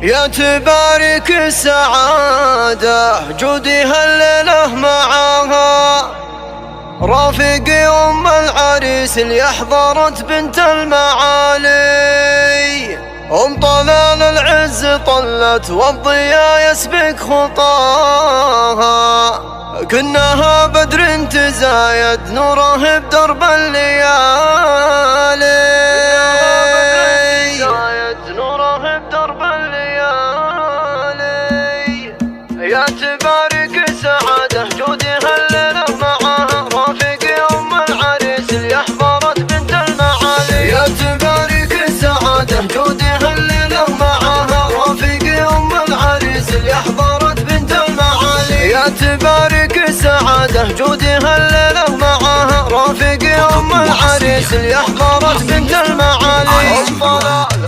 يا تبارك السعادة جودها الليلة معاها رافقي أم العريس اللي أحضرت بنت المعالي. أم طلال العز طلت والضياء يسبق خطاها كأنها بدر تزايد نوره بدرب الليالي. يا تبارك السعادة جودها الليلة معاها رافقي أم العريس اللي أحضرت بنت المعالي. يا تبارك السعادة جودها الليلة معاها رافقي أم العريس اللي أحضرت بنت المعالي. يا تبارك السعادة جودها الليلة معاها رافقي أم العريس اللي أحضرت بنت المعالي.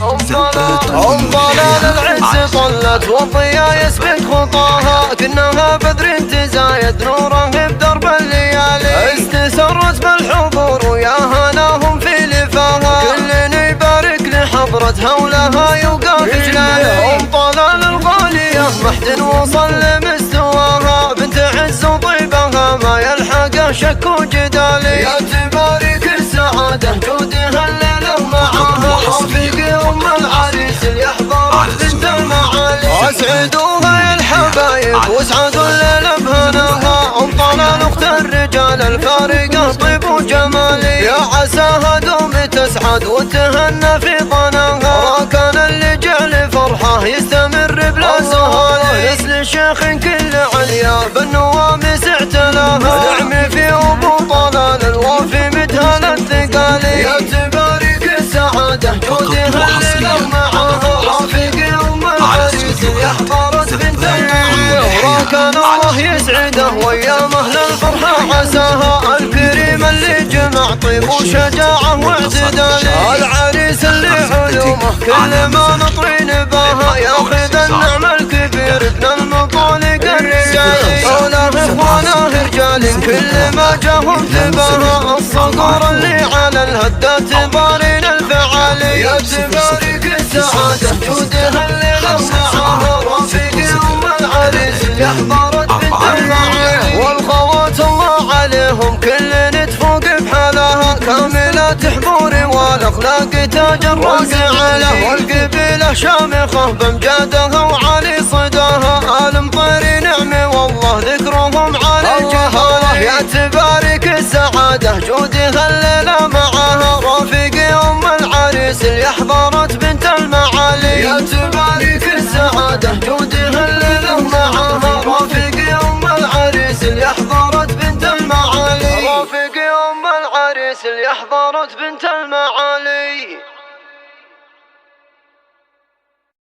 أم طلال العز طلت والضياء يسبق خطاها كأنها بدر تزايد نوره بدرب الليالي. استسرت بالحضور ويا هناهم في لفاها كل يبارك لحضرتها ولها يوقف جلالي. أم طلال الغالية محد وصل لمستواها بنت عز وطيبها ما يلحقه شك وجدالي. يا تبارك السعادة جودها الليلة معاها رافقي أم العريس اللي أحضرت بنت المعالي. أسعدوها يا الحبايب واسعدوا الليلة بهناها. أم طلال أخت الرجال الفارقة طيب وجمالي. يا عساها دوم تسعد وتهنى في ضناها كان اللي جعل فرحه يستمر بلا سهالي. يسل الشيخ كل عليا بالنوامس اعتلاها نعمي في أبو طلال الوافي مدهن الثقالي. يا تبارك السعادة جودها الليلة معاها رافقي أم العريس اللي أحضرت بنت المعالي. كان الله يسعده وأيامه للفرحة عساها الكريم اللي جمع طيب وشجاعة واعتدال. العريس اللي علومه كل ما نطري نباها ياخذ النعم الكبير ابن المطالق الرجالي. أولاه إخوانه رجال كل ما جاهم تباها الصقور اللي على الهدات بارين الفعالي. يا تبارك السعادة جودها الليلة معاها رافقي أم العريس اللي أحضرت بنت المعالي. والخوات الله عليهم كل تفوق بحالها كاملات حضور والأخلاق تاج الراس على. والقبيلة شامخة بامجادها وعلي صداها المطير نعمة والله ذكرهم على الجهالة. يا تبارك السعادة جودها الليلة معاها رافقي أم العريس اللي أحضرت بنت المعالي. يا تبارك السعادة جودها الليلة معاها رافقي أم العريس اللي أحضرت بنت المعالي. رافقي أم العريس اللي أحضرت بنت المعالي.